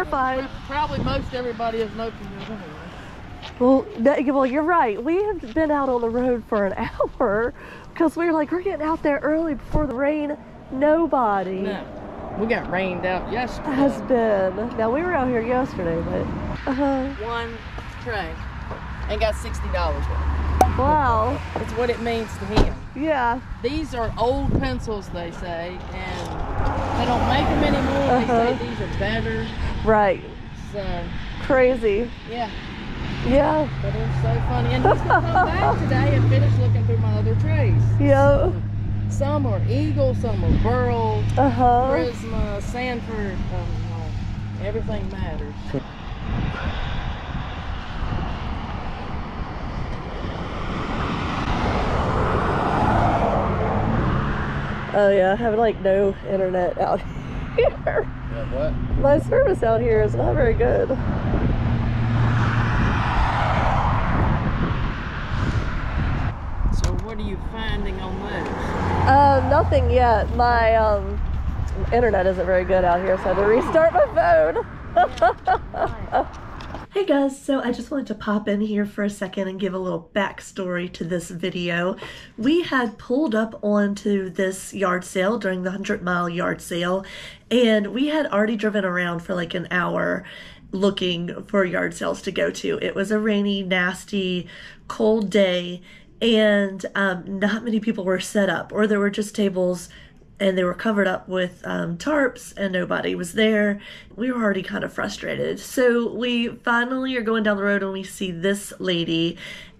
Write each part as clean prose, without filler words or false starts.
They're fine. Probably most everybody has no videos anyway. Well, you're right. We have been out on the road for an hour because we were like, we're getting out there early before the rain. Nobody. No. We got rained out yesterday. Has been. Now, we were out here yesterday, but... One tray. And got $60 worth. Wow. That's what it means to him. Yeah. These are old pencils, they say, and they don't make them anymore. They say these are better. Right. So. Crazy. Yeah. Yeah. But it was so funny. And he's going to come back today and finish looking through my other trays. Yeah. Some are Eagle, some are Burl, Prisma, Sanford. Everything matters. Oh yeah, I have like no internet out here. Yeah, what? My service out here is not very good. So what are you finding on those? Nothing yet. My internet isn't very good out here, so I had to restart my phone. Hey guys, so I just wanted to pop in here for a second and give a little backstory to this video. We had pulled up onto this yard sale during the 100-mile yard sale, and we had already driven around for like an hour looking for yard sales to go to. It was a rainy, nasty, cold day, and not many people were set up, or there were just tables and they were covered up with tarps and nobody was there. We were already kind of frustrated. So we finally are going down the road and we see this lady,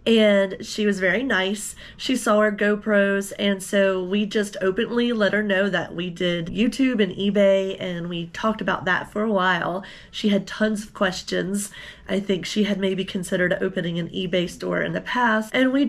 and she was very nice. She saw our GoPros, and so we just openly let her know that we did YouTube and eBay, and we talked about that for a while. She had tons of questions. I think she had maybe considered opening an eBay store in the past, and we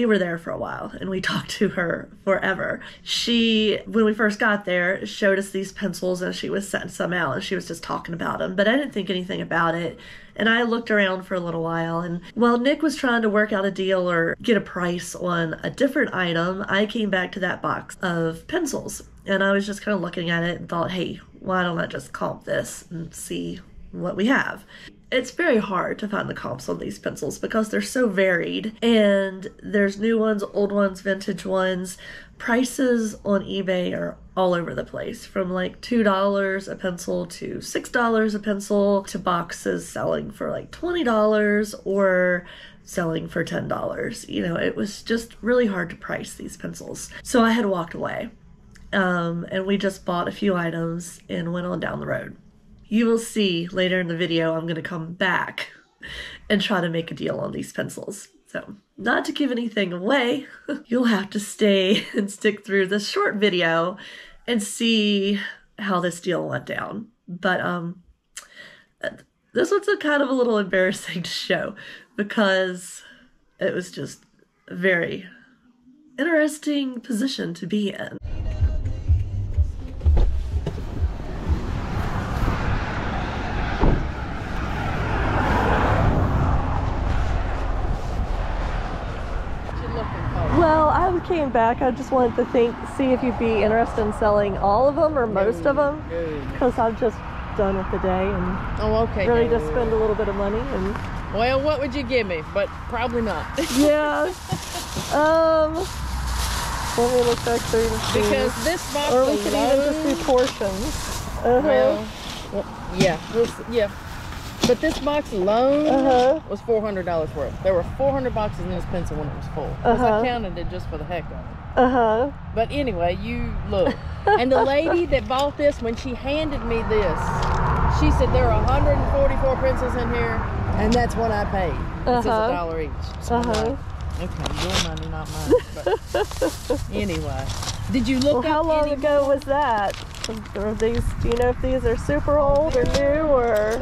were there for a while, and we talked to her forever. She, when we first got there, showed us these pencils, and she was setting some out, and she was just talking about them, but I didn't think anything about it. And I looked around for a little while, and while Nick was trying to work out a deal or get a price on a different item, I came back to that box of pencils, and I was just kind of looking at it and thought, hey, why don't I just comp this and see what we have? It's very hard to find the comps on these pencils because they're so varied, and there's new ones, old ones, vintage ones. Prices on eBay are all over the place, from like $2 a pencil to $6 a pencil to boxes selling for like $20 or selling for $10. You know, it was just really hard to price these pencils. So I had walked away, and we just bought a few items and went on down the road. You will see later in the video I'm going to come back and try to make a deal on these pencils. So, not to give anything away, you'll have to stay and stick through this short video and see how this deal went down. But this one's kind of a little embarrassing to show because it was just a very interesting position to be in. Well, I came back. I just wanted to see if you'd be interested in selling all of them or most of them, because I'm just done with the day and ready to spend a little bit of money. And well, what would you give me? But probably not. Yeah. Let me look back through the things. Because this box or we could even just do portions. Well, yeah. But this box alone was $400 worth. There were 400 boxes in this pencil when it was full. Because I counted it just for the heck of it. But anyway, you look. And the lady that bought this, when she handed me this, she said there are 144 pencils in here, and that's what I paid. This is $1 each. So I'm like, okay, your money, not mine. But anyway, did you look up how long ago was that? Are these, do you know if these are super old or new, or?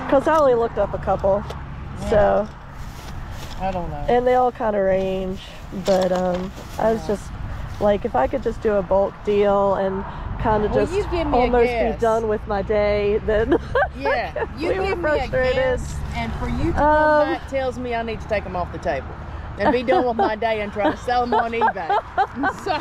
Because I only looked up a couple, so. I don't know. And they all kind of range, but I was just like, if I could just do a bulk deal and kind of just almost be done with my day, then yeah, you we were frustrated. Me a guess, and for you to come back tells me I need to take them off the table and be done with my day and try to sell them on eBay. So.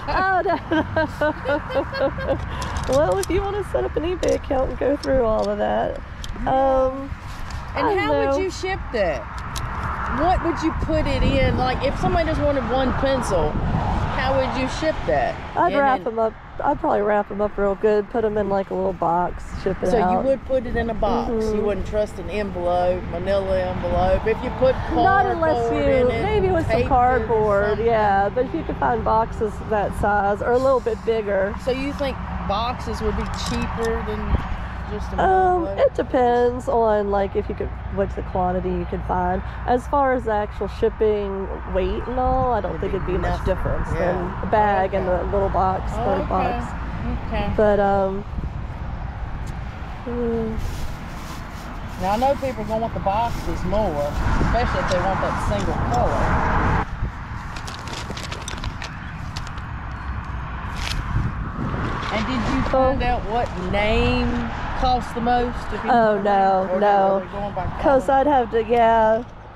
Well, if you want to set up an eBay account and go through all of that, And how would you ship that? What would you put it in? Like, if somebody just wanted one pencil, how would you ship that? I'd wrap them up. I'd probably wrap them up real good, put them in like a little box, ship it out. So you would put it in a box. You wouldn't trust an envelope, manila envelope. If you put cardboard not unless you, in it, maybe with some cardboard, yeah. But if you could find boxes that size or a little bit bigger. So you think boxes would be cheaper than just a envelope? It depends on like if you could, what's the quantity you could find. As far as the actual shipping weight and all, I don't think it'd be much difference than the bag and the little box, box. Okay. But now I know people are gonna want the boxes more, especially if they want that single color. And did you find out what name costs the most? Oh, no. Because I'd have to,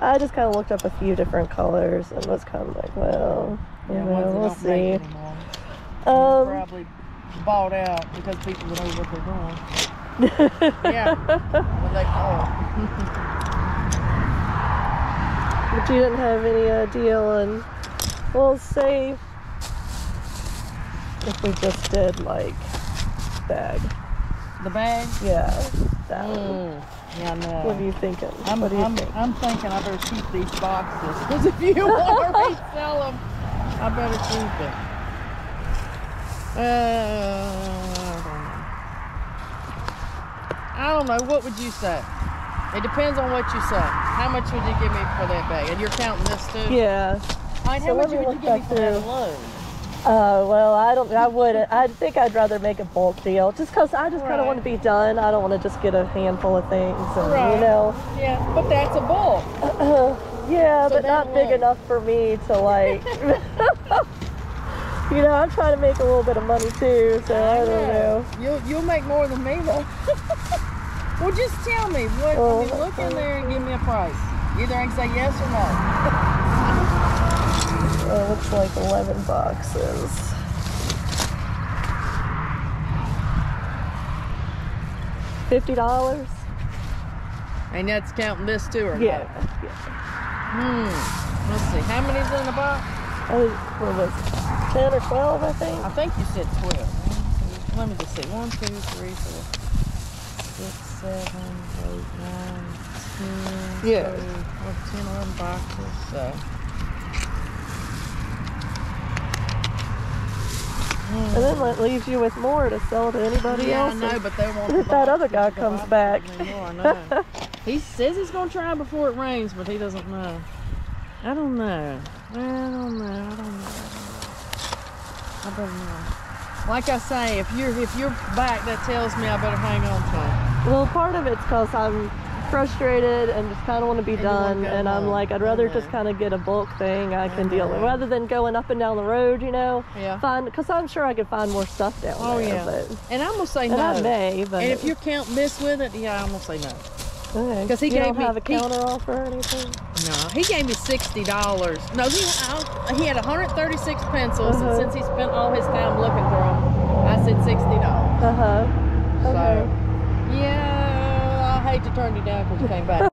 I just kind of looked up a few different colors and was kind of like, well, we'll see. Probably bought out because people know what they're doing. Yeah, when they call. But you didn't have any deal, and we'll say if we just did like bag. The bag? Yeah, that one. Yeah, no. What are you thinking? What do you think? I'm thinking I better keep these boxes because if you want to resell them, I better keep it. I don't know. What would you say? It depends on what you say. How much would you give me for that bag? And you're counting this too? Yeah. How much would you give me for that alone? Well, I wouldn't. I think I'd rather make a bulk deal just because I just kind of want to be done. I don't want to just get a handful of things, and, you know. Yeah, but that's a bulk. Yeah, so but not big enough for me to like. You know, I'm trying to make a little bit of money too, so I don't know. You'll make more than me though. Well, just tell me what. Look in there and give me a price. Either I can say yes or no. It looks like 11 boxes. $50. And that's counting this too, or yeah. Let's see. How many's in the box? What was it? 10 or 12, I think. I think you said 12. Let me just see. 1, 2, 3, 4, 6, 7, 8, 9, 10. Yeah. 10, 11 boxes. So. And then that leaves you with more to sell to anybody else. Yeah, I know, but they won't. If that other guy comes back. I know. He says he's going to try before it rains, but he doesn't know. I don't know. I don't know. Like I say, if you're back, that tells me I better hang on to him. Well, part of it's because I'm frustrated and just kind of want to be done, and I'm like, I'd rather just kind of get a bulk thing I can deal with rather than going up and down the road, you know. Yeah. Because I'm sure I could find more stuff down there. Oh yeah. But, and I'm gonna say no. And I may, but. And if you're counting this with it, yeah, I'm gonna say no. Okay. Because he gave me. Have a counter offer or anything? No, he gave me $60. No, he had 136 pencils, and since he spent all his time looking through them, I said $60. Okay. So, yeah, I hate to turn you down because you came back.